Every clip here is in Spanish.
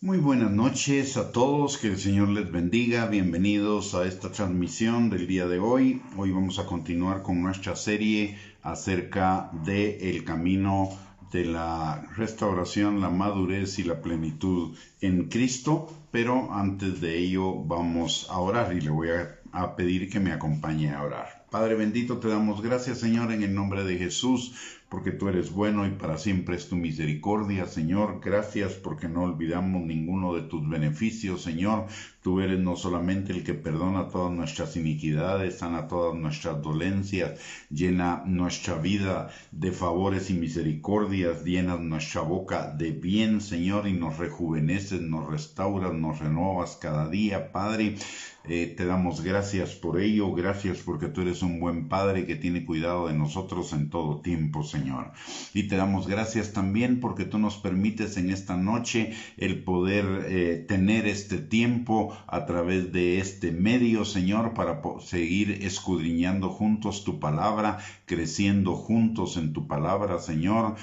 Muy buenas noches a todos, que el Señor les bendiga. Bienvenidos a esta transmisión del día de hoy. Hoy vamos a continuar con nuestra serie acerca de el camino de la restauración, la madurez y la plenitud en Cristo. Pero antes de ello vamos a orar y le voy a pedir que me acompañe a orar. Padre bendito, te damos gracias, Señor, en el nombre de Jesús, porque tú eres bueno y para siempre es tu misericordia, Señor. Gracias porque no olvidamos ninguno de tus beneficios, Señor. Tú eres no solamente el que perdona todas nuestras iniquidades, sana todas nuestras dolencias, llena nuestra vida de favores y misericordias, llenas nuestra boca de bien, Señor, y nos rejuveneces, nos restauras, nos renovas cada día, Padre. Te damos gracias por ello, gracias porque tú eres un buen Padre que tiene cuidado de nosotros en todo tiempo, Señor. Y te damos gracias también porque tú nos permites en esta noche el poder tener este tiempo a través de este medio, Señor, para seguir escudriñando juntos tu palabra, creciendo juntos en tu palabra, Señor.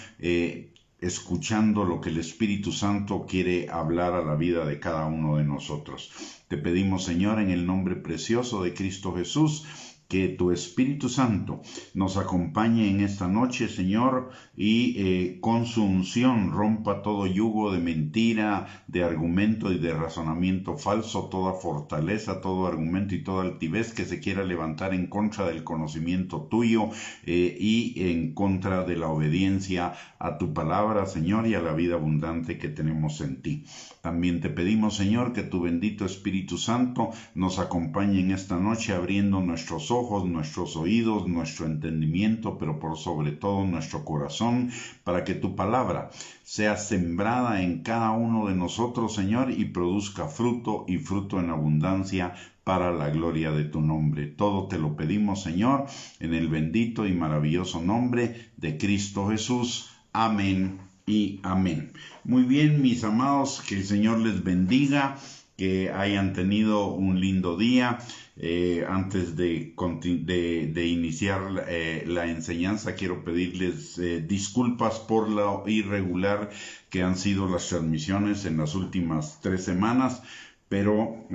Escuchando lo que el Espíritu Santo quiere hablar a la vida de cada uno de nosotros. Te pedimos, Señor, en el nombre precioso de Cristo Jesús, que tu Espíritu Santo nos acompañe en esta noche, Señor, y con su unción rompa todo yugo de mentira, de argumento y de razonamiento falso, toda fortaleza, todo argumento y toda altivez que se quiera levantar en contra del conocimiento tuyo y en contra de la obediencia a tu palabra, Señor, y a la vida abundante que tenemos en ti. También te pedimos, Señor, que tu bendito Espíritu Santo nos acompañe en esta noche abriendo nuestros ojos, nuestros oídos, nuestro entendimiento, pero por sobre todo nuestro corazón, para que tu palabra sea sembrada en cada uno de nosotros, Señor, y produzca fruto y fruto en abundancia para la gloria de tu nombre. Todo te lo pedimos, Señor, en el bendito y maravilloso nombre de Cristo Jesús. Amén y amén. Muy bien, mis amados, que el Señor les bendiga, que hayan tenido un lindo día. Antes de iniciar la enseñanza, quiero pedirles disculpas por lo irregular que han sido las transmisiones en las últimas 3 semanas, pero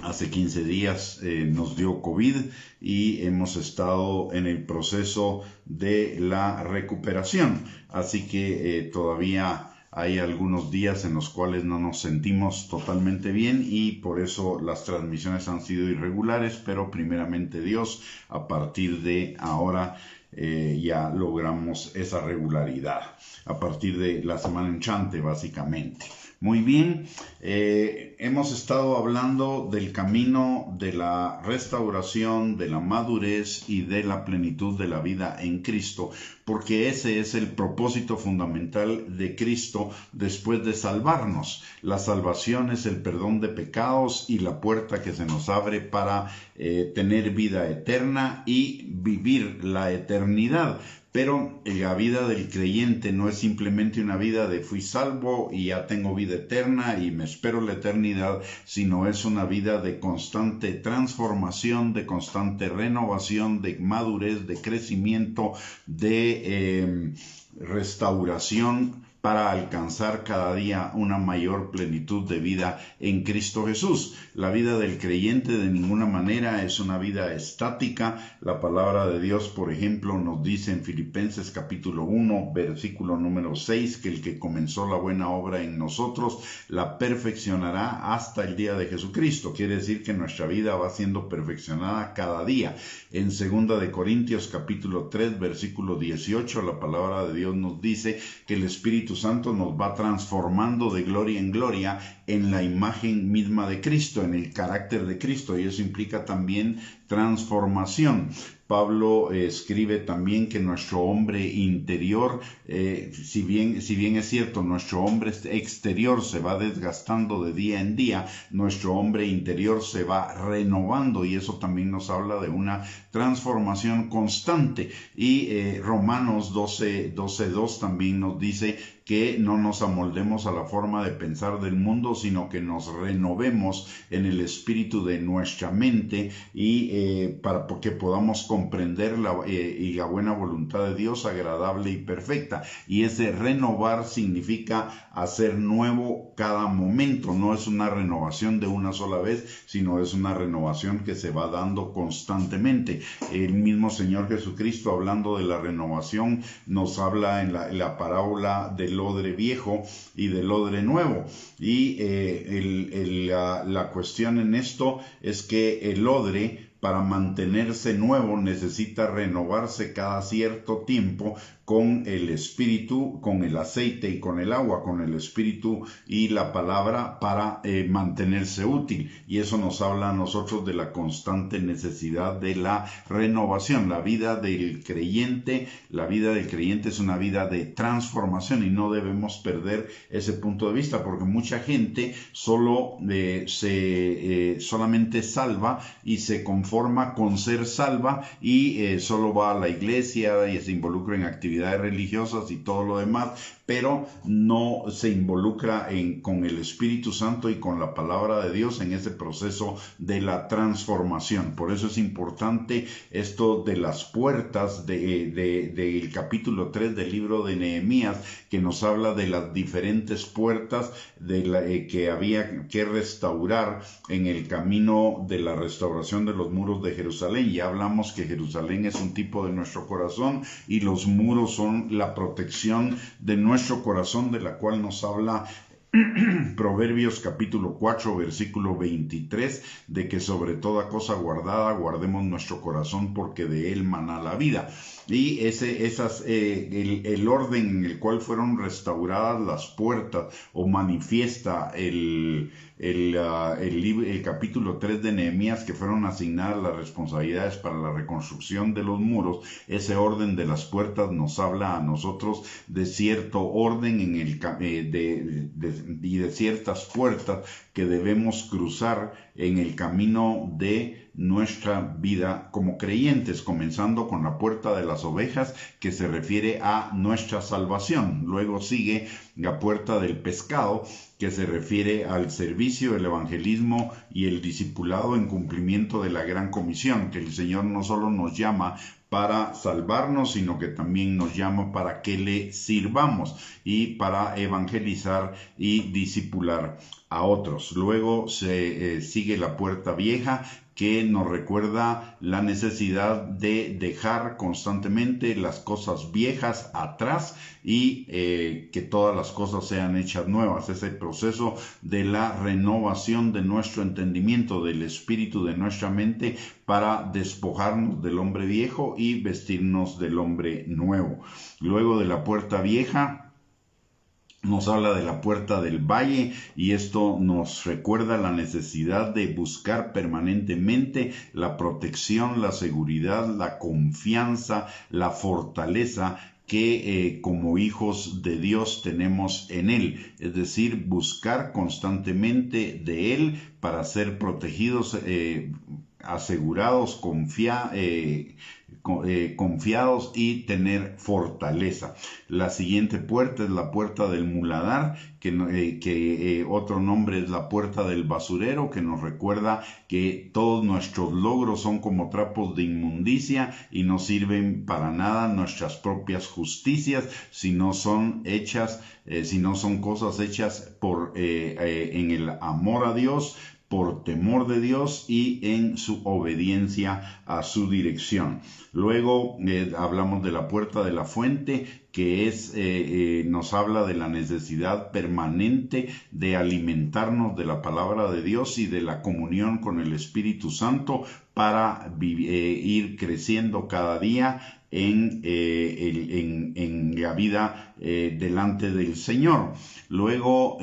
hace 15 días nos dio COVID y hemos estado en el proceso de la recuperación. Así que todavía hay algunos días en los cuales no nos sentimos totalmente bien y por eso las transmisiones han sido irregulares, pero primeramente Dios, a partir de ahora ya logramos esa regularidad. A partir de la semana entrante, básicamente. Muy bien, hemos estado hablando del camino de la restauración, de la madurez y de la plenitud de la vida en Cristo, porque ese es el propósito fundamental de Cristo después de salvarnos. La salvación es el perdón de pecados y la puerta que se nos abre para tener vida eterna y vivir la eternidad. Pero la vida del creyente no es simplemente una vida de fui salvo y ya tengo vida eterna y me espero la eternidad, sino es una vida de constante transformación, de constante renovación, de madurez, de crecimiento, de restauración, para alcanzar cada día una mayor plenitud de vida en Cristo Jesús. La vida del creyente de ninguna manera es una vida estática. La palabra de Dios, por ejemplo, nos dice en Filipenses capítulo 1, versículo número 6, que el que comenzó la buena obra en nosotros la perfeccionará hasta el día de Jesucristo. Quiere decir que nuestra vida va siendo perfeccionada cada día. En 2 de Corintios capítulo 3, versículo 18, la palabra de Dios nos dice que el Espíritu Santo nos va transformando de gloria en gloria en la imagen misma de Cristo, en el carácter de Cristo, y eso implica también transformación. Pablo escribe también que nuestro hombre interior, si bien es cierto, nuestro hombre exterior se va desgastando de día en día, nuestro hombre interior se va renovando y eso también nos habla de una transformación constante. Y Romanos 12:2 también nos dice que no nos amoldemos a la forma de pensar del mundo, sino que nos renovemos en el espíritu de nuestra mente y para que podamos comprender la buena voluntad de Dios, agradable y perfecta. Y ese renovar significa hacer nuevo cada momento. No es una renovación de una sola vez, sino es una renovación que se va dando constantemente. El mismo Señor Jesucristo, hablando de la renovación, nos habla en la parábola del odre viejo y del odre nuevo. Y la cuestión en esto es que el odre, para mantenerse nuevo, necesita renovarse cada cierto tiempo con el espíritu, con el aceite y con el agua, con el espíritu y la palabra, para mantenerse útil. Y eso nos habla a nosotros de la constante necesidad de la renovación. La vida del creyente es una vida de transformación, y no debemos perder ese punto de vista, porque mucha gente solamente salva y se conforma con ser salva, y solo va a la iglesia y se involucra en actividades religiosas y todo lo demás, pero no se involucra con el Espíritu Santo y con la palabra de Dios en ese proceso de la transformación. Por eso es importante esto de las puertas del capítulo 3 del libro de Nehemías, que nos habla de las diferentes puertas que había que restaurar en el camino de la restauración de los muros de Jerusalén. Ya hablamos que Jerusalén es un tipo de nuestro corazón, y los muros son la protección de nuestro corazón, de la cual nos habla Proverbios capítulo 4 versículo 23, de que sobre toda cosa guardada guardemos nuestro corazón, porque de él mana la vida. Y el orden en el cual fueron restauradas las puertas, o manifiesta el capítulo 3 de Nehemías, que fueron asignadas las responsabilidades para la reconstrucción de los muros. Ese orden de las puertas nos habla a nosotros de cierto orden y de ciertas puertas que debemos cruzar en el camino de nuestra vida como creyentes, comenzando con la puerta de las ovejas, que se refiere a nuestra salvación. Luego sigue la puerta del pescado, que se refiere al servicio, el evangelismo y el discipulado en cumplimiento de la gran comisión, que el Señor no solo nos llama para salvarnos, sino que también nos llama para que le sirvamos y para evangelizar y discipular a otros. Luego sigue la puerta vieja, que nos recuerda la necesidad de dejar constantemente las cosas viejas atrás y que todas las cosas sean hechas nuevas. Ese proceso de la renovación de nuestro entendimiento, del espíritu de nuestra mente, para despojarnos del hombre viejo y vestirnos del hombre nuevo. Luego de la puerta vieja nos habla de la puerta del valle, y esto nos recuerda la necesidad de buscar permanentemente la protección, la seguridad, la confianza, la fortaleza que como hijos de Dios tenemos en Él. Es decir, buscar constantemente de Él para ser protegidos, asegurados, confiados y tener fortaleza. La siguiente puerta es la puerta del muladar, que otro nombre es la puerta del basurero, que nos recuerda que todos nuestros logros son como trapos de inmundicia y no sirven para nada nuestras propias justicias, si no son cosas hechas en el amor a Dios, por temor de Dios y en su obediencia a su dirección. Luego hablamos de la puerta de la fuente, que nos habla de la necesidad permanente de alimentarnos de la palabra de Dios y de la comunión con el Espíritu Santo para ir creciendo cada día en la vida delante del Señor. Luego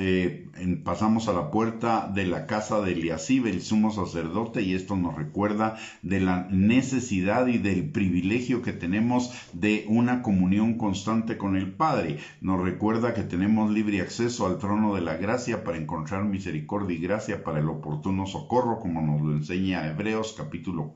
pasamos a la puerta de la casa de Eliasib, el sumo sacerdote, y esto nos recuerda de la necesidad y del privilegio que tenemos de una comunión constante con el Padre. Nos recuerda que tenemos libre acceso al trono de la gracia para encontrar misericordia y gracia para el oportuno socorro, como nos lo enseña Hebreos capítulo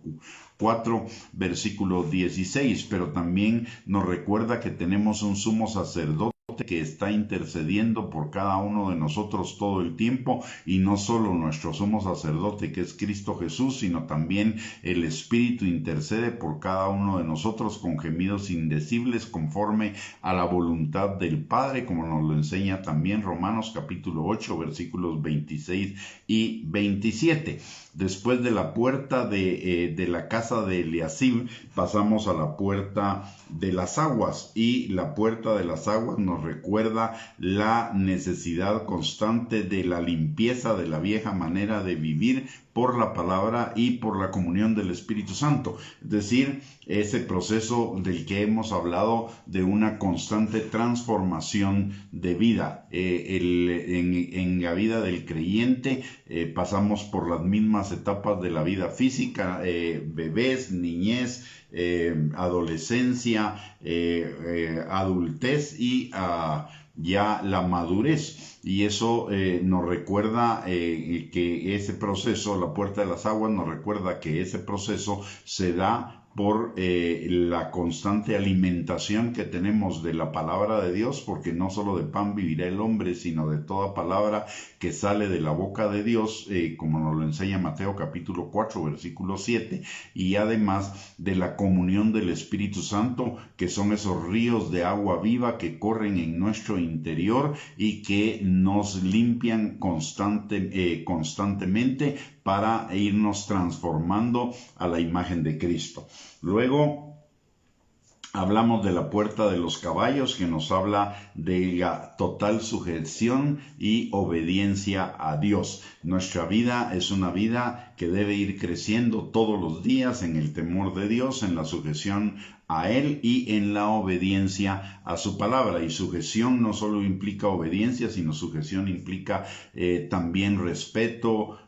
4 versículo 16, pero también nos recuerda que tenemos un sumo sacerdote sacerdote que está intercediendo por cada uno de nosotros todo el tiempo, y no solo nuestro sumo sacerdote que es Cristo Jesús, sino también el Espíritu intercede por cada uno de nosotros con gemidos indecibles conforme a la voluntad del Padre, como nos lo enseña también Romanos capítulo 8 versículos 26 y 27. Después de la puerta de la casa de Eliasib, pasamos a la puerta de las aguas, y la puerta de las aguas nos recuerda la necesidad constante de la limpieza de la vieja manera de vivir por la palabra y por la comunión del Espíritu Santo, es decir, ese proceso del que hemos hablado de una constante transformación de vida. En la vida del creyente pasamos por las mismas etapas de la vida física, bebés, niñez, adolescencia, adultez y ya la madurez, y eso nos recuerda que ese proceso, la puerta de las aguas nos recuerda que ese proceso se da por la constante alimentación que tenemos de la palabra de Dios, porque no solo de pan vivirá el hombre, sino de toda palabra que sale de la boca de Dios, como nos lo enseña Mateo capítulo 4 versículo 7, y además de la comunión del Espíritu Santo, que son esos ríos de agua viva que corren en nuestro interior y que nos limpian constantemente para irnos transformando a la imagen de Cristo. Luego hablamos de la puerta de los caballos, que nos habla de la total sujeción y obediencia a Dios. Nuestra vida es una vida que debe ir creciendo todos los días en el temor de Dios, en la sujeción a Él y en la obediencia a su palabra. Y sujeción no solo implica obediencia, sino sujeción implica también respeto,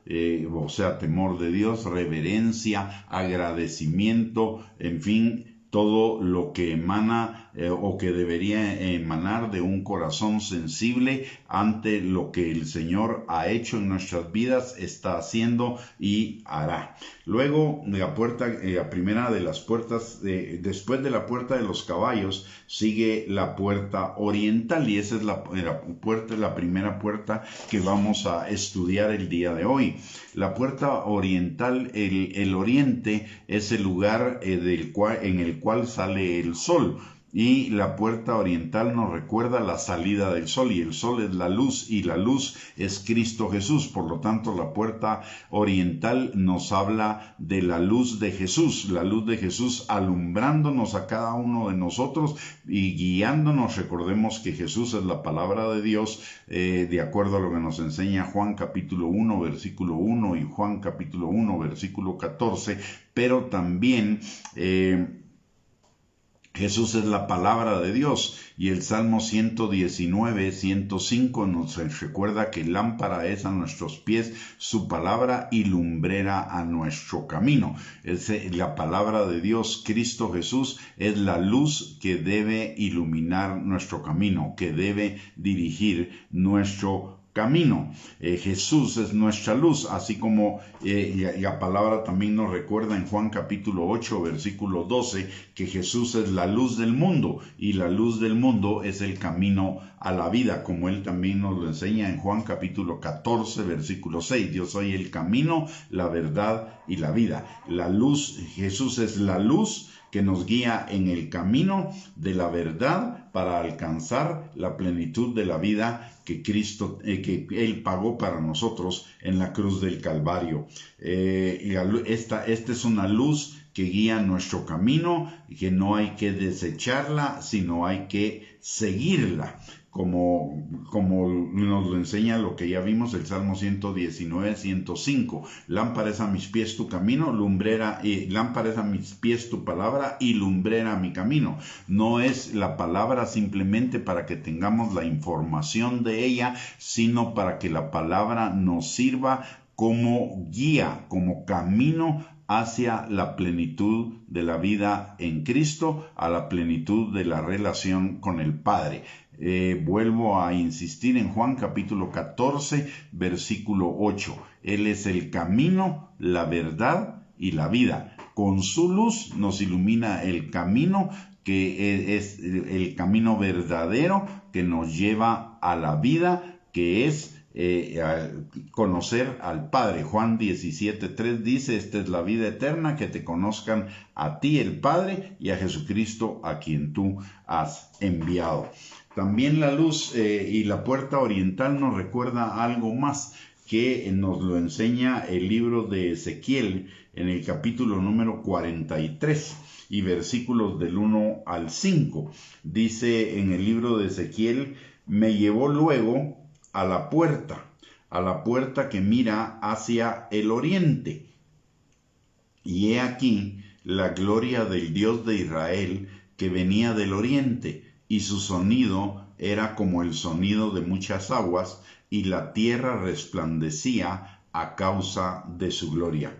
o sea, temor de Dios, reverencia, agradecimiento, en fin, todo lo que emana o que debería emanar de un corazón sensible ante lo que el Señor ha hecho en nuestras vidas, está haciendo y hará. Luego, la primera de las puertas, después de la puerta de los caballos, sigue la puerta oriental, y esa es la primera puerta que vamos a estudiar el día de hoy. La puerta oriental, el oriente, es el lugar en el cual sale el sol. Y la puerta oriental nos recuerda la salida del sol, y el sol es la luz, y la luz es Cristo Jesús. Por lo tanto, la puerta oriental nos habla de la luz de Jesús alumbrándonos a cada uno de nosotros y guiándonos. Recordemos que Jesús es la palabra de Dios, de acuerdo a lo que nos enseña Juan capítulo 1 versículo 1 y Juan capítulo 1 versículo 14, pero también Jesús es la palabra de Dios, y el Salmo 119, 105 nos recuerda que lámpara es a nuestros pies su palabra y lumbrera a nuestro camino. La palabra de Dios, Cristo Jesús, es la luz que debe iluminar nuestro camino, que debe dirigir nuestro camino. Jesús es nuestra luz, así como la palabra también nos recuerda en Juan capítulo 8 versículo 12 que Jesús es la luz del mundo, y la luz del mundo es el camino a la vida, como él también nos lo enseña en Juan capítulo 14 versículo 6. Yo soy el camino, la verdad y la vida. La luz, Jesús es la luz que nos guía en el camino de la verdad para alcanzar la plenitud de la vida que Cristo, que Él pagó para nosotros en la cruz del Calvario. Esta es una luz que guía nuestro camino, y que no hay que desecharla, sino hay que seguirla. Como nos lo enseña lo que ya vimos, el Salmo 119, 105. Lámpara es a mis pies tu camino, lámpara es a mis pies tu palabra y lumbrera mi camino. No es la palabra simplemente para que tengamos la información de ella, sino para que la palabra nos sirva como guía, como camino hacia la plenitud de la vida en Cristo, a la plenitud de la relación con el Padre. Vuelvo a insistir en Juan capítulo 14 versículo 8. Él es el camino, la verdad y la vida. Con su luz nos ilumina el camino que es el camino verdadero que nos lleva a la vida, que es conocer al Padre. Juan 17:3 dice: esta es la vida eterna, que te conozcan a ti, el Padre, y a Jesucristo, a quien tú has enviado. También la luz y la puerta oriental nos recuerda algo más, que nos lo enseña el libro de Ezequiel en el capítulo número 43 y versículos del 1 al 5. Dice en el libro de Ezequiel: me llevó luego a la puerta que mira hacia el oriente. Y he aquí la gloria del Dios de Israel, que venía del oriente, y su sonido era como el sonido de muchas aguas, y la tierra resplandecía a causa de su gloria.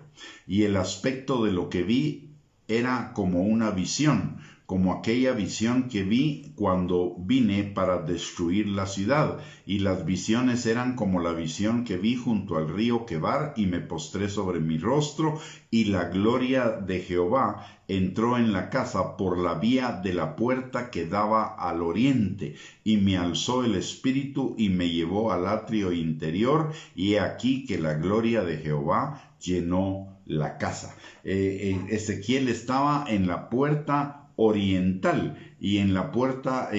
Y el aspecto de lo que vi era como una visión, como aquella visión que vi cuando vine para destruir la ciudad, y las visiones eran como la visión que vi junto al río Quebar, y me postré sobre mi rostro, y la gloria de Jehová entró en la casa por la vía de la puerta que daba al oriente, y me alzó el espíritu y me llevó al atrio interior, y he aquí que la gloria de Jehová llenó la casa. Ezequiel estaba en la puerta oriental, y en la puerta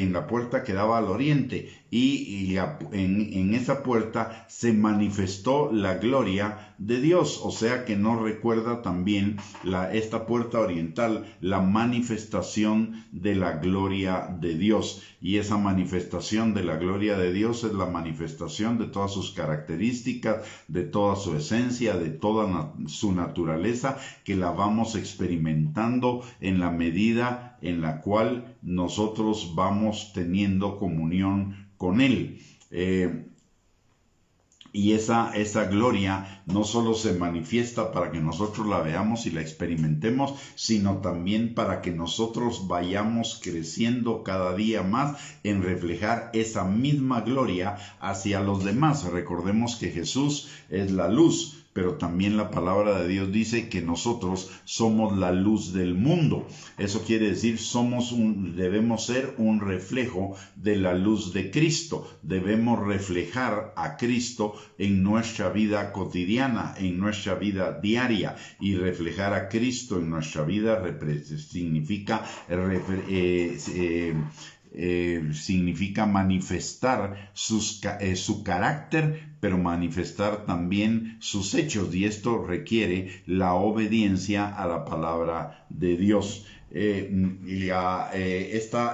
que daba al oriente, y en esa puerta se manifestó la gloria de Dios. O sea que nos recuerda también esta puerta oriental la manifestación de la gloria de Dios, y esa manifestación de la gloria de Dios es la manifestación de todas sus características, de toda su esencia, de toda su naturaleza, que la vamos experimentando en la medida en la cual nosotros vamos teniendo comunión con Él. Y esa gloria no solo se manifiesta para que nosotros la veamos y la experimentemos, sino también para que nosotros vayamos creciendo cada día más en reflejar esa misma gloria hacia los demás. Recordemos que Jesús es la luz, pero también la palabra de Dios dice que nosotros somos la luz del mundo. Eso quiere decir, debemos ser un reflejo de la luz de Cristo. Debemos reflejar a Cristo en nuestra vida cotidiana, en nuestra vida diaria, y reflejar a Cristo en nuestra vida significa manifestar su carácter, pero manifestar también sus hechos, y esto requiere la obediencia a la palabra de Dios.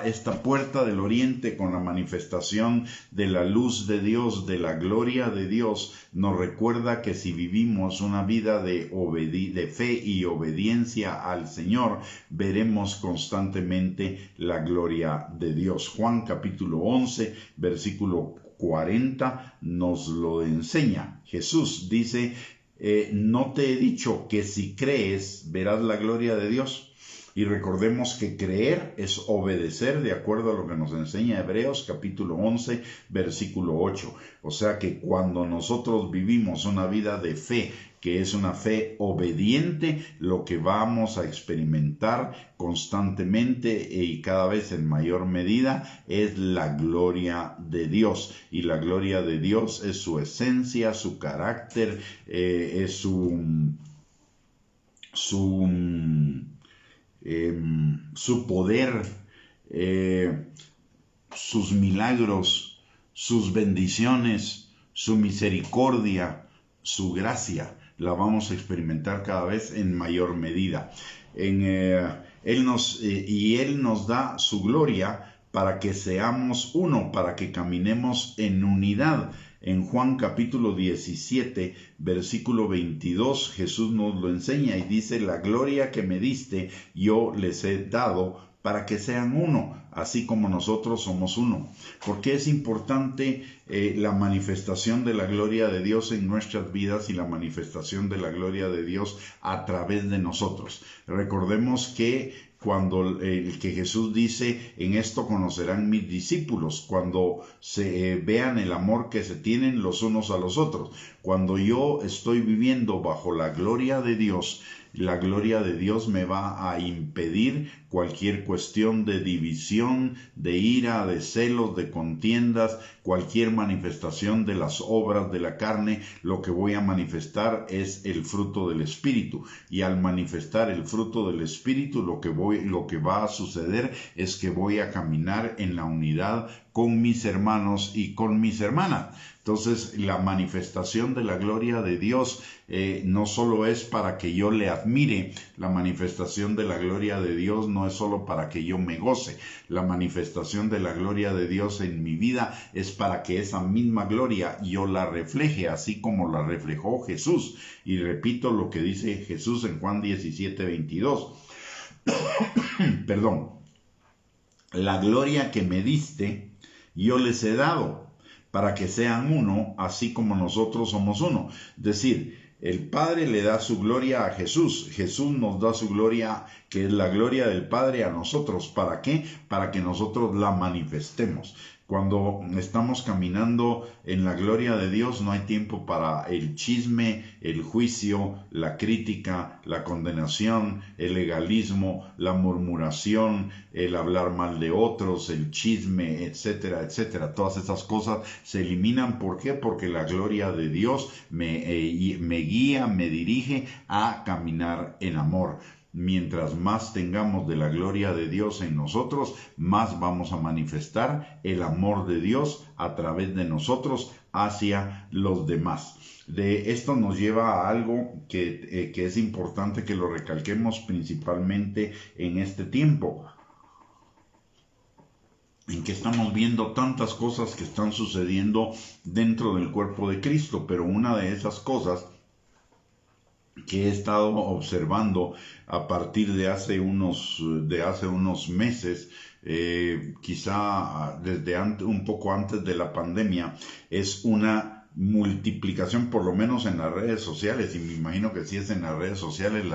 Esta puerta del oriente, con la manifestación de la luz de Dios, de la gloria de Dios, nos recuerda que si vivimos una vida de fe y obediencia al Señor, veremos constantemente la gloria de Dios. Juan capítulo 11, versículo 40 nos lo enseña. Jesús dice: no te he dicho que si crees verás la gloria de Dios. Y recordemos que creer es obedecer, de acuerdo a lo que nos enseña Hebreos capítulo 11, versículo 8. O sea que cuando nosotros vivimos una vida de fe, que es una fe obediente, lo que vamos a experimentar constantemente y cada vez en mayor medida es la gloria de Dios. Y la gloria de Dios es su esencia, su carácter, es su poder, sus milagros, sus bendiciones, su misericordia, su gracia. La vamos a experimentar cada vez en mayor medida. Él nos da su gloria para que seamos uno, para que caminemos en unidad. En Juan capítulo 17, versículo 22, Jesús nos lo enseña y dice: la gloria que me diste yo les he dado, para que sean uno, así como nosotros somos uno. Porque es importante la manifestación de la gloria de Dios en nuestras vidas y la manifestación de la gloria de Dios a través de nosotros. Recordemos que que Jesús dice: en esto conocerán mis discípulos, cuando se vean el amor que se tienen los unos a los otros. Cuando yo estoy viviendo bajo la gloria de Dios, la gloria de Dios me va a impedir cualquier cuestión de división, de ira, de celos, de contiendas, cualquier manifestación de las obras de la carne, lo que voy a manifestar es el fruto del Espíritu. Y al manifestar el fruto del Espíritu, lo que va a suceder es que voy a caminar en la unidad con mis hermanos y con mis hermanas. Entonces, la manifestación de la gloria de Dios no solo es para que yo le admire, la manifestación de la gloria de Dios no es solo para que yo me goce, la manifestación de la gloria de Dios en mi vida es para que esa misma gloria yo la refleje, así como la reflejó Jesús. Y repito lo que dice Jesús en Juan 17:22. Perdón. La gloria que me diste, yo les he dado, para que sean uno, así como nosotros somos uno. Es decir, el Padre le da su gloria a Jesús. Jesús nos da su gloria, que es la gloria del Padre, a nosotros. ¿Para qué? Para que nosotros la manifestemos. Cuando estamos caminando en la gloria de Dios, no hay tiempo para el chisme, el juicio, la crítica, la condenación, el legalismo, la murmuración, el hablar mal de otros, el chisme, etcétera, etcétera. Todas esas cosas se eliminan. ¿Por qué? Porque la gloria de Dios me guía, me dirige a caminar en amor. Mientras más tengamos de la gloria de Dios en nosotros, más vamos a manifestar el amor de Dios a través de nosotros hacia los demás. De esto nos lleva a algo que es importante que lo recalquemos principalmente en este tiempo, en que estamos viendo tantas cosas que están sucediendo dentro del cuerpo de Cristo, pero una de esas cosas que he estado observando a partir de hace unos meses, quizá desde un poco antes de la pandemia, es una multiplicación, por lo menos en las redes sociales, y me imagino que si es en las redes sociales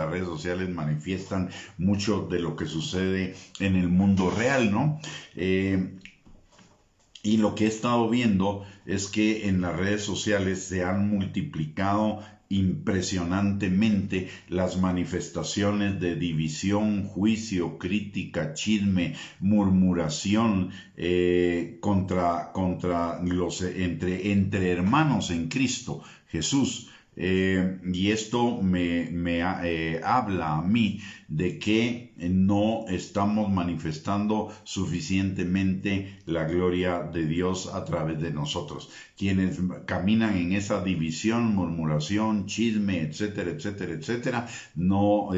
manifiestan mucho de lo que sucede en el mundo real, ¿no? Y lo que he estado viendo es que en las redes sociales se han multiplicado impresionantemente las manifestaciones de división, juicio, crítica, chisme, murmuración entre hermanos en Cristo Jesús. Y esto me habla a mí de que no estamos manifestando suficientemente la gloria de Dios a través de nosotros. Quienes caminan en esa división, murmuración, chisme, etcétera, etcétera, etcétera, no,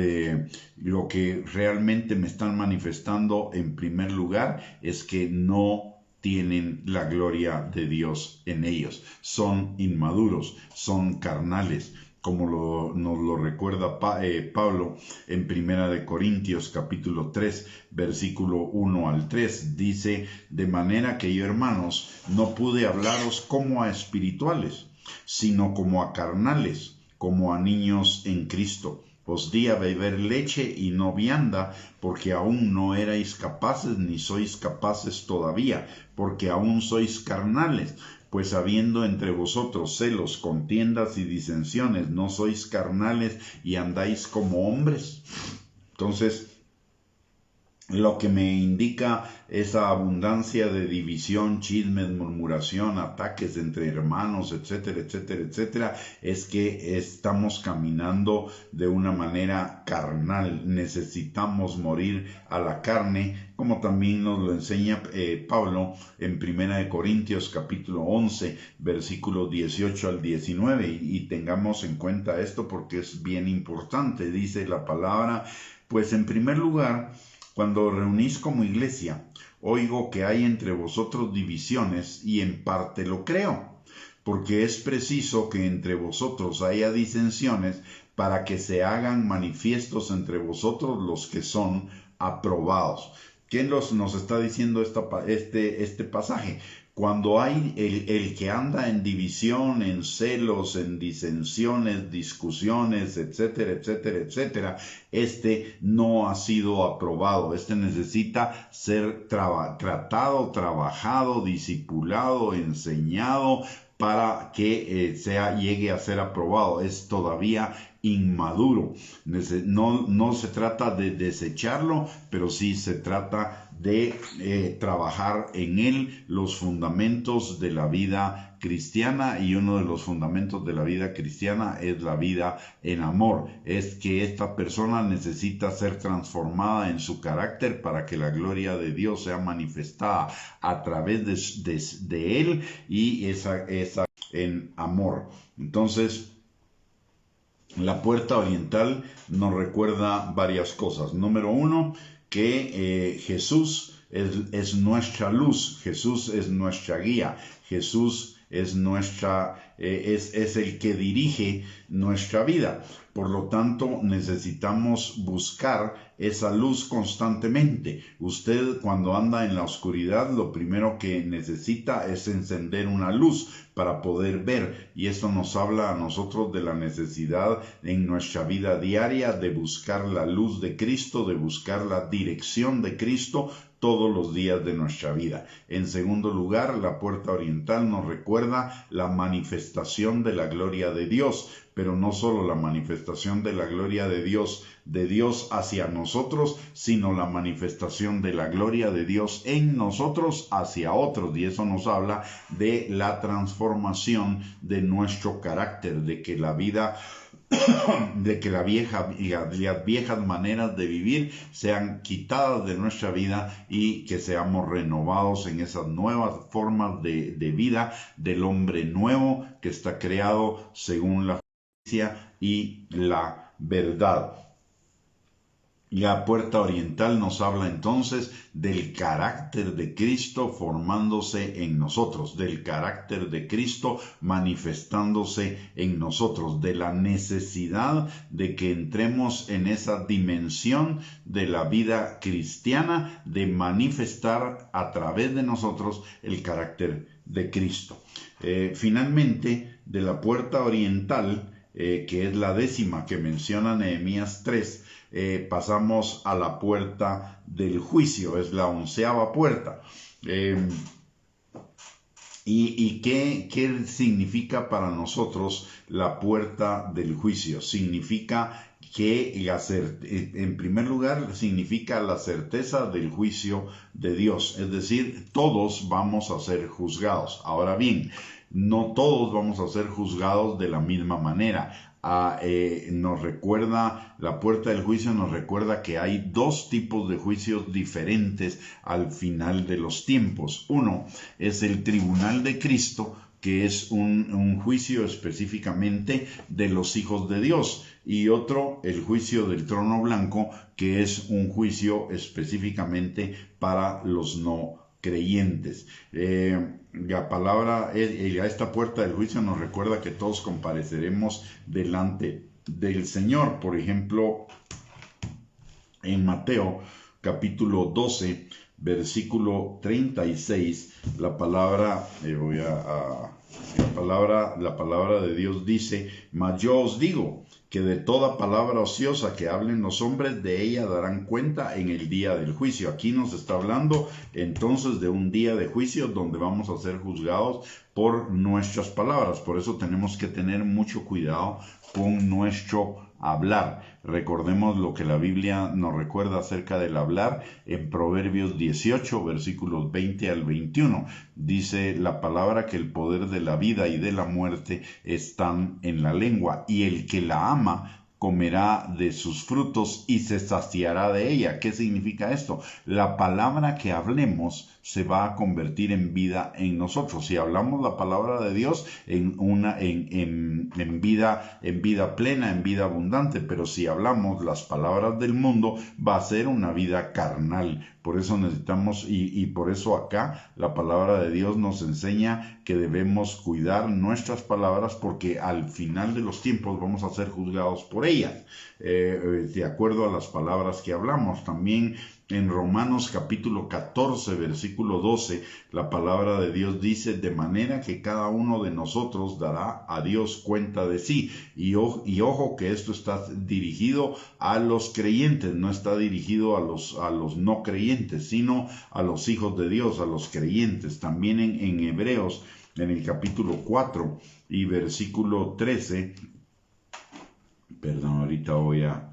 lo que realmente me están manifestando en primer lugar es que no tienen la gloria de Dios en ellos. Son inmaduros, son carnales, como nos lo recuerda Pablo en 1 Corintios capítulo 3, versículo 1 al 3. Dice: de manera que yo, hermanos, no pude hablaros como a espirituales, sino como a carnales, como a niños en Cristo. Os di a beber leche y no vianda, porque aún no erais capaces, ni sois capaces todavía, porque aún sois carnales. Pues habiendo entre vosotros celos, contiendas y disensiones, ¿no sois carnales y andáis como hombres? Entonces, lo que me indica esa abundancia de división, chismes, murmuración, ataques entre hermanos, etcétera, etcétera, etcétera, es que estamos caminando de una manera carnal. Necesitamos morir a la carne, como también nos lo enseña Pablo en 1 Corintios capítulo 11, versículos 18 al 19, y tengamos en cuenta esto porque es bien importante. Dice la palabra: pues en primer lugar, cuando reunís como iglesia, oigo que hay entre vosotros divisiones, y en parte lo creo, porque es preciso que entre vosotros haya disensiones para que se hagan manifiestos entre vosotros los que son aprobados. ¿Qué nos está diciendo este pasaje? Cuando hay el que anda en división, en celos, en disensiones, discusiones, etcétera, etcétera, etcétera, no ha sido aprobado. Necesita ser tratado, trabajado, discipulado, enseñado, para que llegue a ser aprobado. Es todavía inmaduro. No se trata de desecharlo, pero sí se trata de trabajar en él los fundamentos de la vida cristiana, y uno de los fundamentos de la vida cristiana es la vida en amor. Es que esta persona necesita ser transformada en su carácter para que la gloria de Dios sea manifestada a través de él, y esa en amor. Entonces, la puerta oriental nos recuerda varias cosas. Número uno, que Jesús es nuestra luz, Jesús es nuestra guía, Jesús es es el que dirige nuestra vida. Por lo tanto, necesitamos buscar esa luz constantemente. Usted, cuando anda en la oscuridad, lo primero que necesita es encender una luz para poder ver, y esto nos habla a nosotros de la necesidad en nuestra vida diaria de buscar la luz de Cristo, de buscar la dirección de Cristo todos los días de nuestra vida. En segundo lugar, la puerta oriental nos recuerda la manifestación de la gloria de Dios, pero no solo la manifestación de la gloria de Dios hacia nosotros, sino la manifestación de la gloria de Dios en nosotros hacia otros. Y eso nos habla de la transformación de nuestro carácter, de que las viejas maneras de vivir sean quitadas de nuestra vida y que seamos renovados en esas nuevas formas de vida del hombre nuevo que está creado según la justicia y la verdad. La puerta oriental nos habla entonces del carácter de Cristo formándose en nosotros, del carácter de Cristo manifestándose en nosotros, de la necesidad de que entremos en esa dimensión de la vida cristiana, de manifestar a través de nosotros el carácter de Cristo. Finalmente, de la puerta oriental, que es la 10ª que menciona Nehemías 3, pasamos a la puerta del juicio, es la 11ª puerta. ¿Y qué significa para nosotros la puerta del juicio? Significa que, en primer lugar, significa la certeza del juicio de Dios, es decir, todos vamos a ser juzgados. Ahora bien, no todos vamos a ser juzgados de la misma manera. Nos recuerda, la puerta del juicio nos recuerda que hay dos tipos de juicios diferentes al final de los tiempos. Uno es el tribunal de Cristo, que es un juicio específicamente de los hijos de Dios, y otro, el juicio del trono blanco, que es un juicio específicamente para los no creyentes. La palabra, a esta puerta del juicio nos recuerda que todos compareceremos delante del Señor. Por ejemplo, en Mateo capítulo 12, versículo 36, la palabra de Dios dice: mas yo os digo que de toda palabra ociosa que hablen los hombres, de ella darán cuenta en el día del juicio. Aquí nos está hablando entonces de un día de juicio donde vamos a ser juzgados por nuestras palabras. Por eso tenemos que tener mucho cuidado con nuestro hablar. Recordemos lo que la Biblia nos recuerda acerca del hablar en Proverbios 18, versículos 20 al 21. Dice la palabra que el poder de la vida y de la muerte están en la lengua, y el que la ama comerá de sus frutos y se saciará de ella. ¿Qué significa esto? La palabra que hablemos se va a convertir en vida en nosotros. Si hablamos la palabra de Dios en vida plena, en vida abundante, pero si hablamos las palabras del mundo, va a ser una vida carnal. Por eso necesitamos, y por eso acá la palabra de Dios nos enseña que debemos cuidar nuestras palabras, porque al final de los tiempos vamos a ser juzgados por ellas, de acuerdo a las palabras que hablamos. También en Romanos capítulo 14, versículo 12, la palabra de Dios dice: de manera que cada uno de nosotros dará a Dios cuenta de sí. Y ojo que esto está dirigido a los creyentes, no está dirigido a los no creyentes, sino a los hijos de Dios, a los creyentes. También en Hebreos en el capítulo 4 y versículo 13. Perdón, ahorita voy a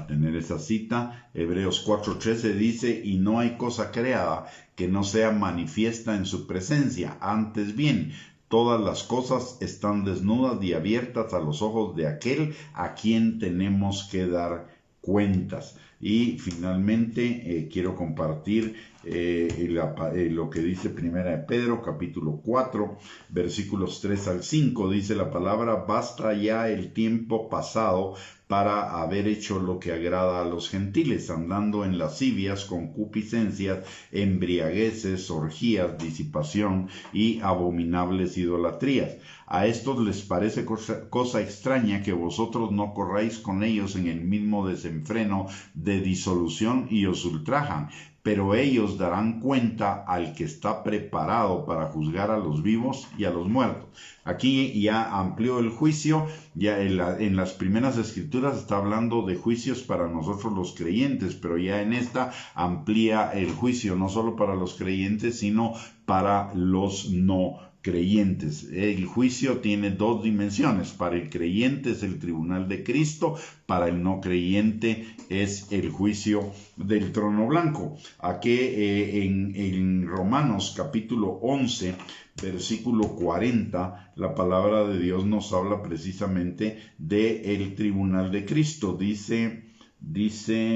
tener esa cita. Hebreos 4:13 dice: y no hay cosa creada que no sea manifiesta en su presencia. Antes bien, todas las cosas están desnudas y abiertas a los ojos de aquel a quien tenemos que dar cuentas. Y finalmente quiero compartir lo que dice Primera de Pedro, capítulo 4, versículos 3 al 5. Dice la palabra: basta ya el tiempo pasado para haber hecho lo que agrada a los gentiles, andando en lascivias, concupiscencias, embriagueces, orgías, disipación y abominables idolatrías. A estos les parece cosa extraña que vosotros no corráis con ellos en el mismo desenfreno de disolución y os ultrajan. Pero ellos darán cuenta al que está preparado para juzgar a los vivos y a los muertos. Aquí ya amplió el juicio, ya en las primeras escrituras está hablando de juicios para nosotros los creyentes, pero ya en esta amplía el juicio no solo para los creyentes, sino para los no creyentes. El juicio tiene dos dimensiones. Para el creyente es el tribunal de Cristo, para el no creyente es el juicio del trono blanco. Aquí en Romanos capítulo 11, versículo 40, la palabra de Dios nos habla precisamente del tribunal de Cristo. Dice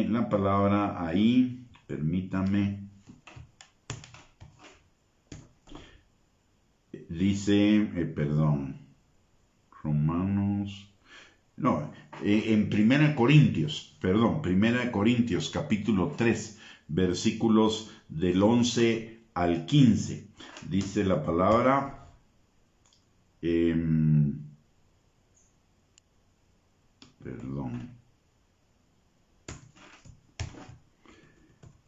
la palabra ahí, permítame. Dice, en Primera Corintios, capítulo 3, versículos del 11 al 15. Dice la palabra,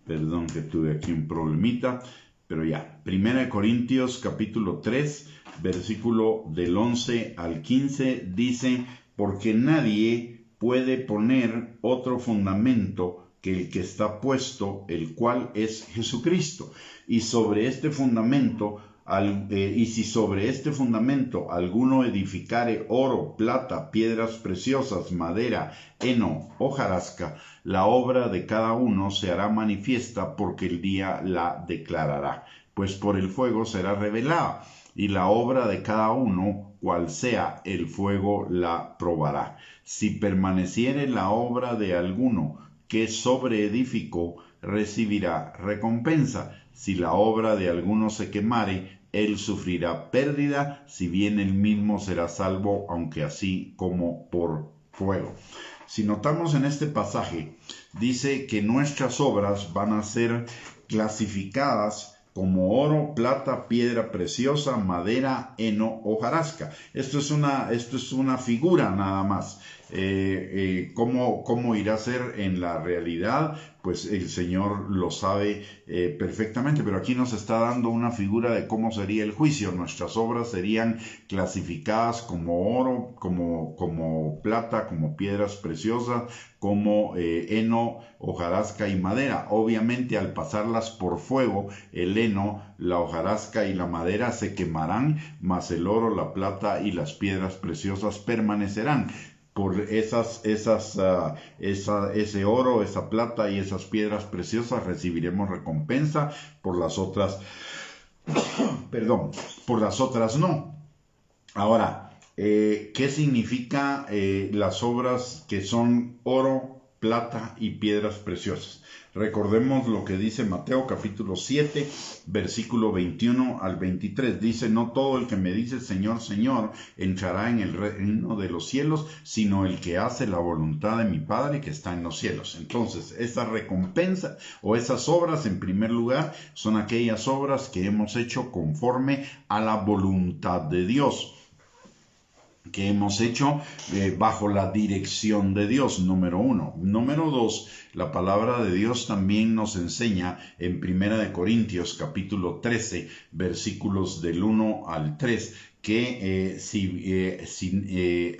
perdón que tuve aquí un problemita. Pero ya, 1 Corintios capítulo 3, versículo del 11 al 15, dice: porque nadie puede poner otro fundamento que el que está puesto, el cual es Jesucristo. Y sobre este fundamento, si sobre este fundamento alguno edificare oro, plata, piedras preciosas, madera, heno, hojarasca, la obra de cada uno se hará manifiesta, porque el día la declarará, pues por el fuego será revelada, y la obra de cada uno, cual sea, el fuego la probará. Si permaneciere la obra de alguno que sobreedificó, recibirá recompensa. Si la obra de alguno se quemare, él sufrirá pérdida, si bien él mismo será salvo, aunque así como por fuego. Si notamos en este pasaje, dice que nuestras obras van a ser clasificadas como oro, plata, piedra preciosa, madera, heno, hojarasca. Esto es una figura nada más. ¿Cómo irá a ser en la realidad? Pues el Señor lo sabe perfectamente, pero aquí nos está dando una figura de cómo sería el juicio. Nuestras obras serían clasificadas como oro, como plata, como piedras preciosas, como heno, hojarasca y madera. Obviamente, al pasarlas por fuego, el heno, la hojarasca y la madera se quemarán, mas el oro, la plata y las piedras preciosas permanecerán. Por ese oro, esa plata y esas piedras preciosas recibiremos recompensa, por las otras, por las otras no. Ahora, ¿qué significa las obras que son oro, plata y piedras preciosas? Recordemos lo que dice Mateo capítulo 7, versículo 21 al 23. Dice: no todo el que me dice Señor, Señor, entrará en el reino de los cielos, sino el que hace la voluntad de mi Padre que está en los cielos. Entonces, esa recompensa o esas obras, en primer lugar, son aquellas obras que hemos hecho conforme a la voluntad de Dios, que hemos hecho bajo la dirección de Dios, número uno. Número dos, la palabra de Dios también nos enseña en 1 Corintios capítulo 13, versículos del 1 al 3, que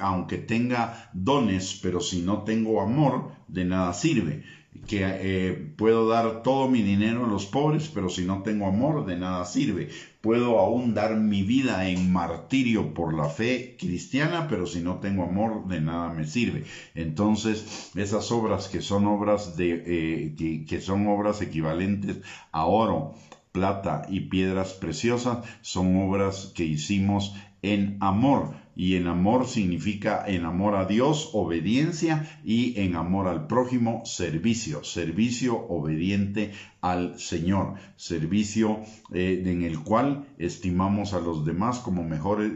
aunque tenga dones, pero si no tengo amor, de nada sirve. Que puedo dar todo mi dinero a los pobres, pero si no tengo amor, de nada sirve. Puedo aún dar mi vida en martirio por la fe cristiana, pero si no tengo amor, de nada me sirve. Entonces, esas obras que son obras que son obras equivalentes a oro, plata y piedras preciosas, son obras que hicimos en amor. Y en amor significa en amor a Dios, obediencia, y en amor al prójimo, servicio. Servicio obediente al Señor. Servicio en el cual estimamos a los demás como mejores,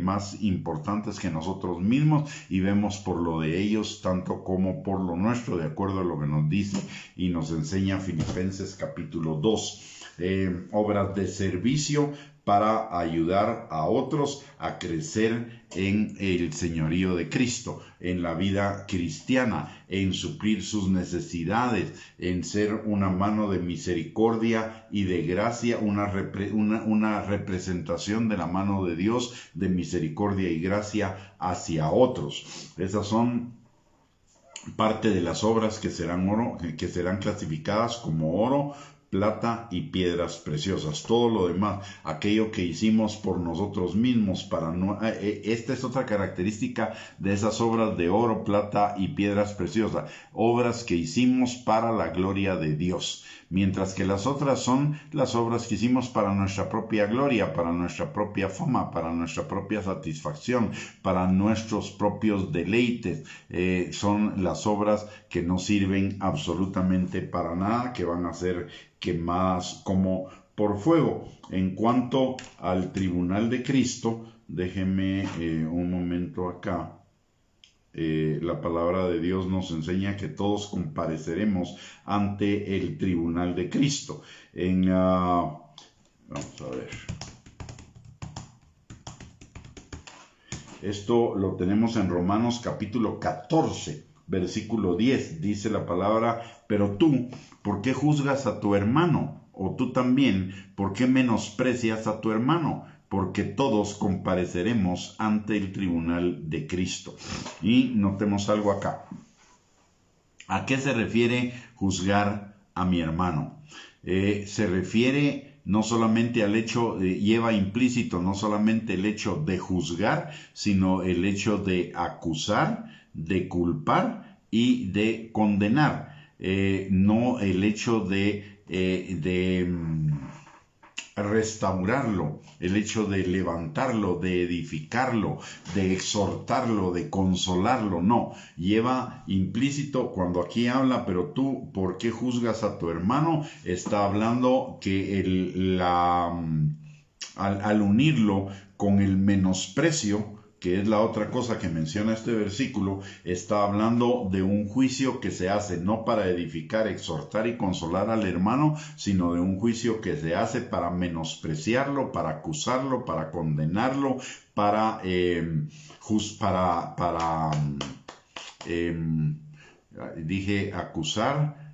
más importantes que nosotros mismos, y vemos por lo de ellos tanto como por lo nuestro, de acuerdo a lo que nos dice y nos enseña Filipenses capítulo 2. Obras de servicio para ayudar a otros a crecer en el señorío de Cristo, en la vida cristiana, en suplir sus necesidades, en ser una mano de misericordia y de gracia, una representación de la mano de Dios de misericordia y gracia hacia otros. Esas son parte de las obras que serán clasificadas como oro, plata y piedras preciosas. Todo lo demás, aquello que hicimos por nosotros mismos, esta es otra característica de esas obras de oro, plata y piedras preciosas, obras que hicimos para la gloria de Dios, mientras que las otras son las obras que hicimos para nuestra propia gloria, para nuestra propia fama, para nuestra propia satisfacción, para nuestros propios deleites. Son las obras que no sirven absolutamente para nada, que van a ser quemadas como por fuego. En cuanto al tribunal de Cristo, déjeme un momento acá. La palabra de Dios nos enseña que todos compareceremos ante el tribunal de Cristo. Vamos a ver. Esto lo tenemos en Romanos capítulo 14, versículo 10. Dice la palabra: pero tú, ¿por qué juzgas a tu hermano? O tú también, ¿por qué menosprecias a tu hermano? Porque todos compareceremos ante el tribunal de Cristo. Y notemos algo acá. ¿A qué se refiere juzgar a mi hermano? Se refiere no solamente al hecho, lleva implícito no solamente el hecho de juzgar, sino el hecho de acusar, de culpar y de condenar. No el hecho de restaurarlo, el hecho de levantarlo, de edificarlo, de exhortarlo, de consolarlo. No, lleva implícito cuando aquí habla, pero tú, ¿por qué juzgas a tu hermano? Está hablando que al unirlo con el menosprecio, que es la otra cosa que menciona este versículo, está hablando de un juicio que se hace no para edificar, exhortar y consolar al hermano, sino de un juicio que se hace para menospreciarlo, para acusarlo, para condenarlo, dije acusar,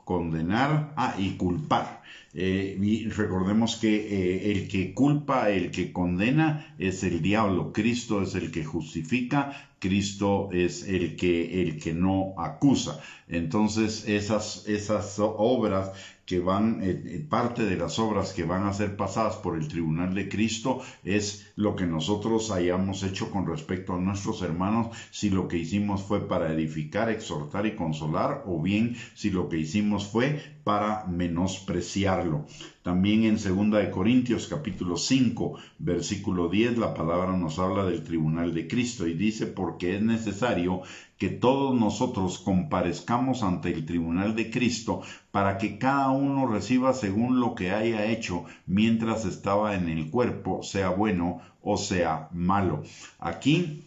condenar y culpar. Y recordemos que el que culpa, el que condena es el diablo. Cristo es el que justifica, Cristo es el que no acusa. Entonces esas obras que van, parte de las obras que van a ser pasadas por el tribunal de Cristo es lo que nosotros hayamos hecho con respecto a nuestros hermanos, si lo que hicimos fue para edificar, exhortar y consolar, o bien si lo que hicimos fue para menospreciarlo. También en 2 Corintios capítulo 5 versículo 10 la palabra nos habla del tribunal de Cristo y dice: porque es necesario que todos nosotros comparezcamos ante el tribunal de Cristo para que cada uno reciba según lo que haya hecho mientras estaba en el cuerpo, sea bueno o sea malo. Aquí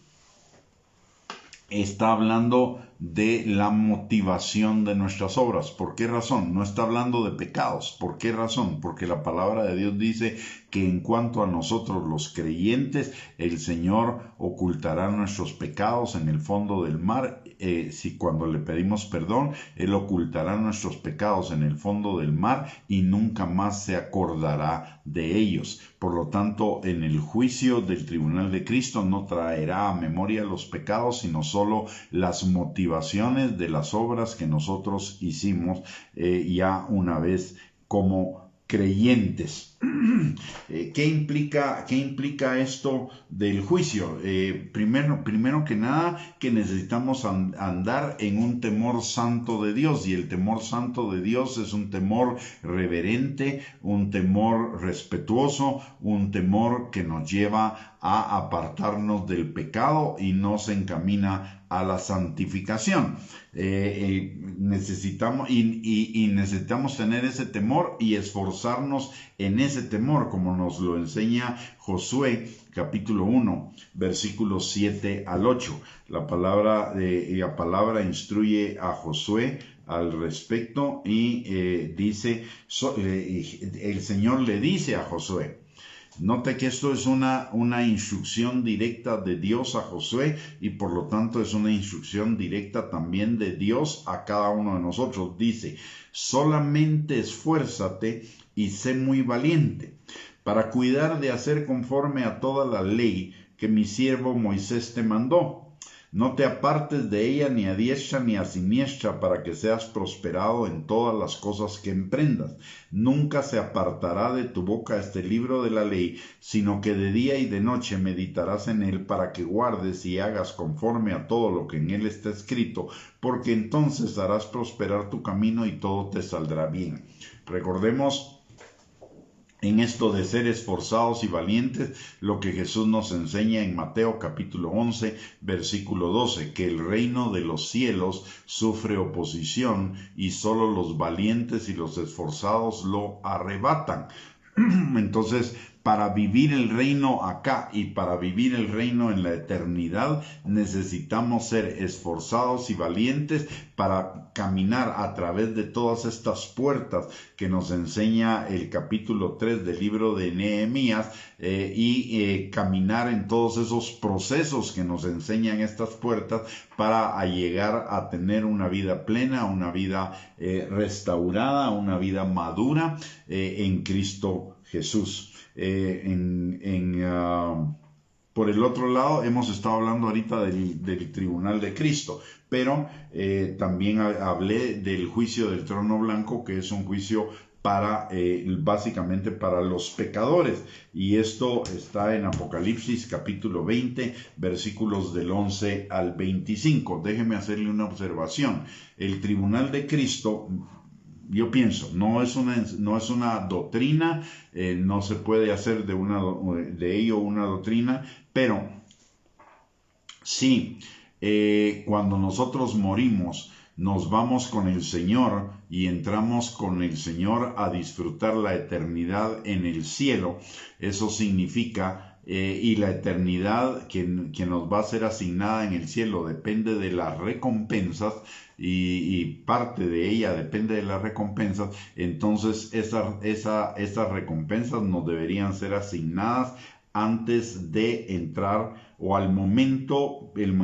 está hablando de la motivación de nuestras obras. ¿Por qué razón? No está hablando de pecados. ¿Por qué razón? Porque la palabra de Dios dice que en cuanto a nosotros los creyentes, el Señor ocultará nuestros pecados en el fondo del mar. Si cuando le pedimos perdón, Él ocultará nuestros pecados en el fondo del mar y nunca más se acordará de ellos. Por lo tanto, en el juicio del tribunal de Cristo no traerá a memoria los pecados, sino solo las motivaciones de las obras que nosotros hicimos ya una vez como creyentes. ¿Qué implica esto del juicio? Primero que nada, que necesitamos andar en un temor santo de Dios, y el temor santo de Dios es un temor reverente, un temor respetuoso, un temor que nos lleva a apartarnos del pecado y nos encamina a la santificación. Necesitamos tener ese temor y esforzarnos en ese temor, como nos lo enseña Josué capítulo 1 versículos 7 al 8. La palabra instruye a Josué al respecto y el Señor le dice a Josué. Note que esto es una instrucción directa de Dios a Josué, y por lo tanto es una instrucción directa también de Dios a cada uno de nosotros. Dice: solamente esfuérzate y sé muy valiente para cuidar de hacer conforme a toda la ley que mi siervo Moisés te mandó. No te apartes de ella ni a diestra ni a siniestra, para que seas prosperado en todas las cosas que emprendas. Nunca se apartará de tu boca este libro de la ley, sino que de día y de noche meditarás en él, para que guardes y hagas conforme a todo lo que en él está escrito, porque entonces harás prosperar tu camino y todo te saldrá bien. Recordemos en esto de ser esforzados y valientes lo que Jesús nos enseña en Mateo capítulo 11 versículo 12, que el reino de los cielos sufre oposición y solo los valientes y los esforzados lo arrebatan. Entonces, para vivir el reino acá y para vivir el reino en la eternidad, necesitamos ser esforzados y valientes para caminar a través de todas estas puertas que nos enseña el capítulo 3 del libro de Nehemías, y caminar en todos esos procesos que nos enseñan estas puertas para llegar a tener una vida plena, una vida restaurada, una vida madura en Cristo Jesús. Por el otro lado, hemos estado hablando ahorita del tribunal de Cristo, pero también hablé del juicio del trono blanco, que es un juicio básicamente para los pecadores, y esto está en Apocalipsis capítulo 20 versículos del 11 al 25. Déjeme hacerle una observación. El tribunal de Cristo, yo pienso, no es una doctrina, no se puede hacer de ello una doctrina, pero sí, cuando nosotros morimos, nos vamos con el Señor y entramos con el Señor a disfrutar la eternidad en el cielo. Eso significa, y la eternidad que nos va a ser asignada en el cielo depende de las recompensas, y parte de ella depende de las recompensas. Entonces esas recompensas nos deberían ser asignadas antes de entrar, o en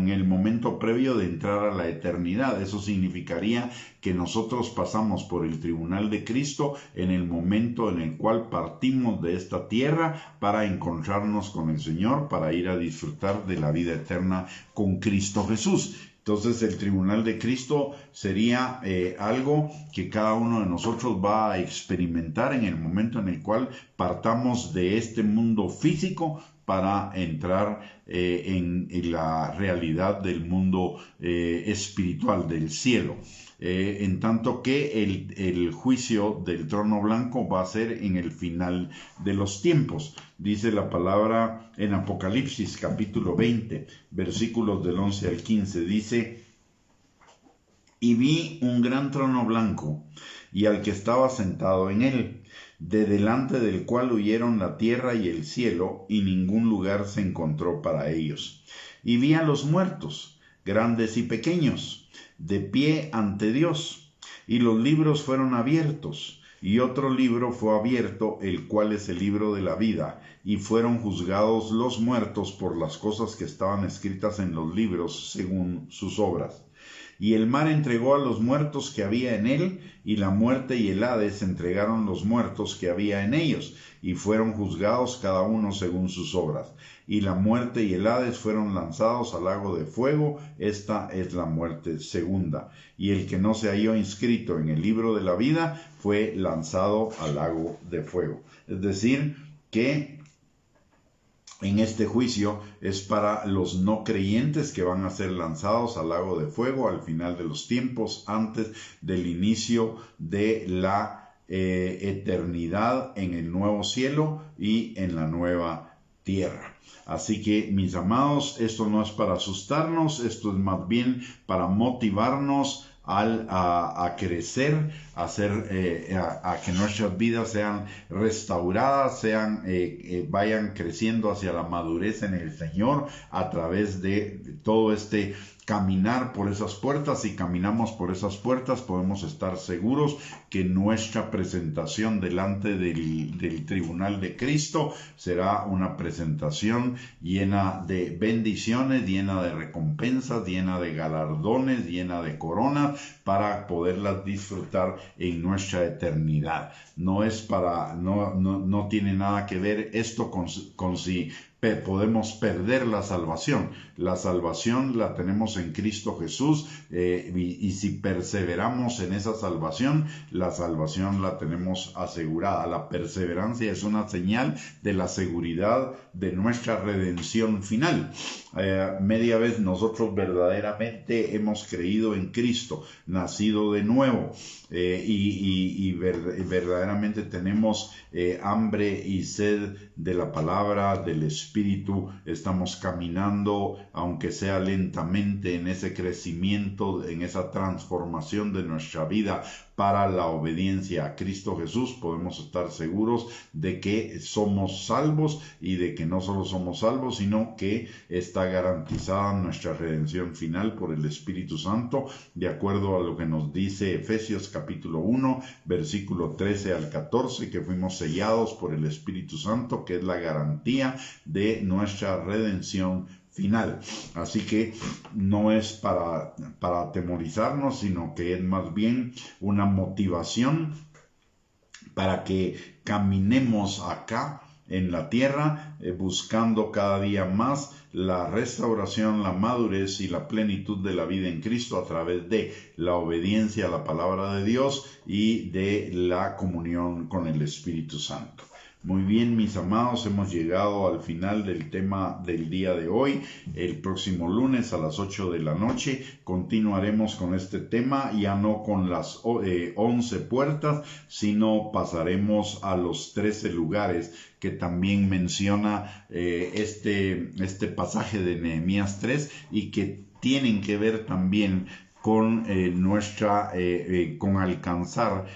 el momento previo de entrar a la eternidad. Eso significaría que nosotros pasamos por el tribunal de Cristo en el momento en el cual partimos de esta tierra para encontrarnos con el Señor, para ir a disfrutar de la vida eterna con Cristo Jesús. Entonces el tribunal de Cristo sería algo que cada uno de nosotros va a experimentar en el momento en el cual partamos de este mundo físico para entrar en la realidad del mundo espiritual, del cielo. En tanto que el juicio del trono blanco va a ser en el final de los tiempos. Dice la palabra en Apocalipsis capítulo 20, versículos del 11 al 15, dice: y vi un gran trono blanco, y al que estaba sentado en él, de delante del cual huyeron la tierra y el cielo, y ningún lugar se encontró para ellos. Y vi a los muertos, grandes y pequeños, de pie ante Dios, y los libros fueron abiertos, y otro libro fue abierto, el cual es el libro de la vida, y fueron juzgados los muertos por las cosas que estaban escritas en los libros según sus obras. Y el mar entregó a los muertos que había en él, y la muerte y el Hades entregaron los muertos que había en ellos, y fueron juzgados cada uno según sus obras. Y la muerte y el Hades fueron lanzados al lago de fuego. Esta es la muerte segunda. Y el que no se halló inscrito en el libro de la vida fue lanzado al lago de fuego. Es decir, que en este juicio es para los no creyentes que van a ser lanzados al lago de fuego al final de los tiempos, antes del inicio de la eternidad en el nuevo cielo y en la nueva tierra. Así que, mis amados, esto no es para asustarnos, esto es más bien para motivarnos a crecer, a que nuestras vidas sean restauradas, vayan creciendo hacia la madurez en el Señor a través de todo este caminar por esas puertas. Si caminamos por esas puertas, podemos estar seguros que nuestra presentación delante del tribunal de Cristo será una presentación llena de bendiciones, llena de recompensas, llena de galardones, llena de coronas, para poderlas disfrutar en nuestra eternidad. No tiene nada que ver esto con si podemos perder la salvación. La salvación la tenemos en Cristo Jesús, y si perseveramos en esa salvación, la salvación la tenemos asegurada. La perseverancia es una señal de la seguridad de nuestra redención final. Media vez nosotros verdaderamente hemos creído en Cristo, nacido de nuevo, y verdaderamente tenemos hambre y sed de la palabra, del Espíritu. Estamos caminando, aunque sea lentamente, en ese crecimiento, en esa transformación de nuestra vida para la obediencia a Cristo Jesús. Podemos estar seguros de que somos salvos, y de que no solo somos salvos, sino que está garantizada nuestra redención final por el Espíritu Santo, de acuerdo a lo que nos dice Efesios capítulo 1, versículo 13 al 14, que fuimos sellados por el Espíritu Santo, que es la garantía de nuestra redención final. Así que no es para atemorizarnos, sino que es más bien una motivación para que caminemos acá en la tierra, buscando cada día más la restauración, la madurez y la plenitud de la vida en Cristo a través de la obediencia a la palabra de Dios y de la comunión con el Espíritu Santo. Muy bien, mis amados, hemos llegado al final del tema del día de hoy. El próximo lunes a las 8 de la noche continuaremos con este tema, ya no con las 11 puertas, sino pasaremos a los 13 lugares que también menciona este pasaje de Nehemías 3, y que tienen que ver también con con alcanzar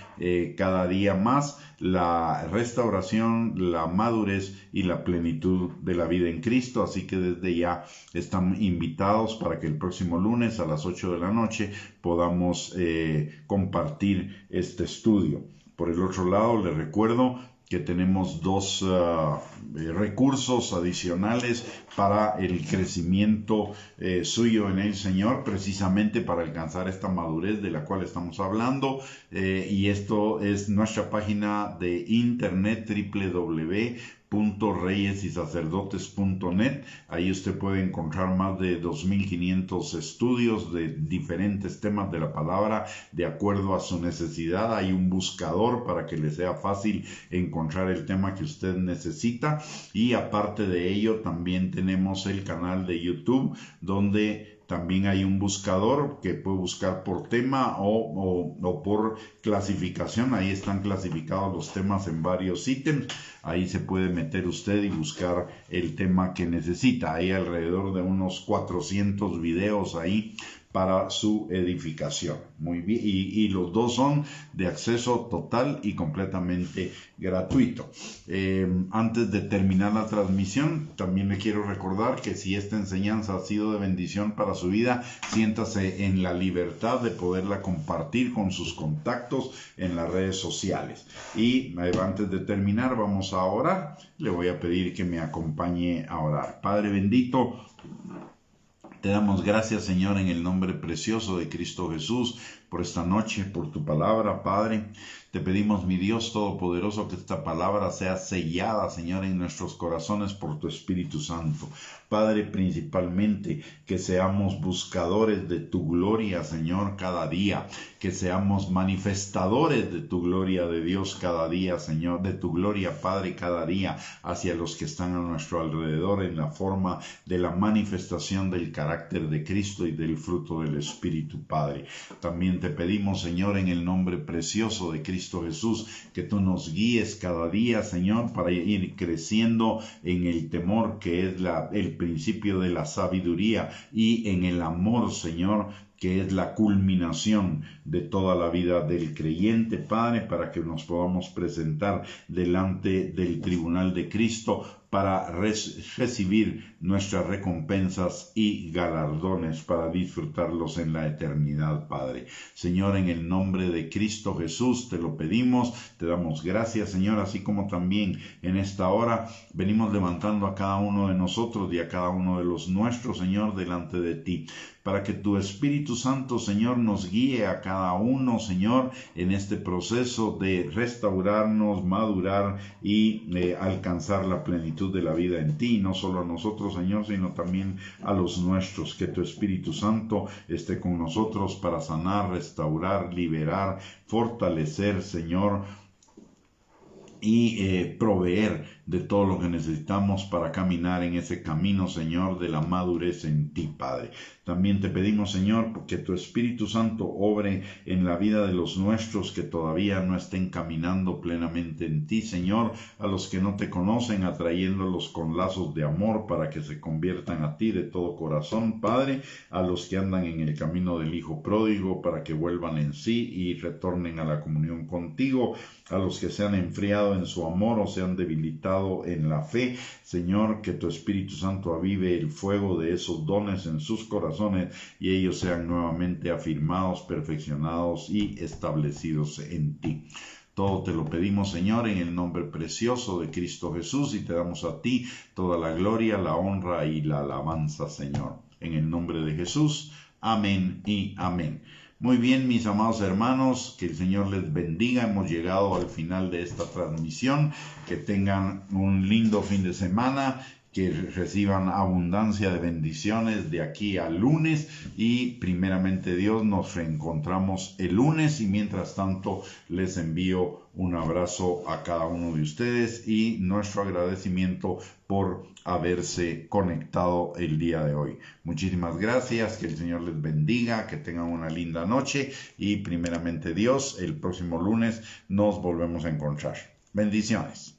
cada día más la restauración, la madurez y la plenitud de la vida en Cristo. Así que desde ya están invitados para que el próximo lunes a las 8 de la noche podamos compartir este estudio. Por el otro lado, les recuerdo que tenemos dos recursos adicionales para el crecimiento suyo en el Señor, precisamente para alcanzar esta madurez de la cual estamos hablando, y esto es nuestra página de internet www.reyesysacerdotes.net. Ahí usted puede encontrar más de 2.500 estudios de diferentes temas de la palabra de acuerdo a su necesidad. Hay un buscador para que le sea fácil encontrar el tema que usted necesita, y aparte de ello también tenemos el canal de YouTube, donde también hay un buscador que puede buscar por tema o por clasificación. Ahí están clasificados los temas en varios ítems. Ahí se puede meter usted y buscar el tema que necesita. Hay alrededor de unos 400 videos ahí para su edificación. Muy bien, y los dos son de acceso total y completamente gratuito. Antes de terminar la transmisión, también le quiero recordar que si esta enseñanza ha sido de bendición para su vida, siéntase en la libertad de poderla compartir con sus contactos en las redes sociales. Y antes de terminar, vamos a orar. Le voy a pedir que me acompañe a orar. Padre bendito, Te damos gracias, Señor, en el nombre precioso de Cristo Jesús, por esta noche, por tu palabra, Padre. Te pedimos, mi Dios Todopoderoso, que esta palabra sea sellada, Señor, en nuestros corazones por tu Espíritu Santo. Padre, principalmente, que seamos buscadores de tu gloria, Señor, cada día. Que seamos manifestadores de tu gloria de Dios cada día, Señor, de tu gloria, Padre, cada día, hacia los que están a nuestro alrededor en la forma de la manifestación del carácter de Cristo y del fruto del Espíritu, Padre. También te pedimos, Señor, en el nombre precioso de Cristo Jesús, que tú nos guíes cada día, Señor, para ir creciendo en el temor, que es el principio de la sabiduría, y en el amor, Señor, que es la culminación de toda la vida del creyente, Padre, para que nos podamos presentar delante del tribunal de Cristo para recibir nuestras recompensas y galardones, para disfrutarlos en la eternidad, Padre. Señor, en el nombre de Cristo Jesús te lo pedimos, te damos gracias, Señor, así como también en esta hora venimos levantando a cada uno de nosotros y a cada uno de los nuestros, Señor, delante de ti, para que tu Espíritu Santo, Señor, nos guíe a cada uno, Señor, en este proceso de restaurarnos, madurar y alcanzar la plenitud de la vida en ti, no solo a nosotros, Señor, sino también a los nuestros. Que tu Espíritu Santo esté con nosotros para sanar, restaurar, liberar, fortalecer, Señor, y proveer de todo lo que necesitamos para caminar en ese camino, Señor, de la madurez en ti, Padre. También te pedimos, Señor, que tu Espíritu Santo obre en la vida de los nuestros que todavía no estén caminando plenamente en ti, Señor, a los que no te conocen, atrayéndolos con lazos de amor para que se conviertan a ti de todo corazón, Padre, a los que andan en el camino del Hijo pródigo para que vuelvan en sí y retornen a la comunión contigo, a los que se han enfriado en su amor o se han debilitado en la fe, Señor, que tu Espíritu Santo avive el fuego de esos dones en sus corazones y ellos sean nuevamente afirmados, perfeccionados y establecidos en ti. Todo te lo pedimos, Señor, en el nombre precioso de Cristo Jesús, y te damos a ti toda la gloria, la honra y la alabanza, Señor. En el nombre de Jesús, amén y amén. Muy bien, mis amados hermanos, que el Señor les bendiga. Hemos llegado al final de esta transmisión. Que tengan un lindo fin de semana, que reciban abundancia de bendiciones de aquí al lunes, y primeramente Dios nos reencontramos el lunes, y mientras tanto les envío un abrazo a cada uno de ustedes y nuestro agradecimiento por haberse conectado el día de hoy. Muchísimas gracias, que el Señor les bendiga, que tengan una linda noche, y primeramente Dios, el próximo lunes nos volvemos a encontrar. Bendiciones.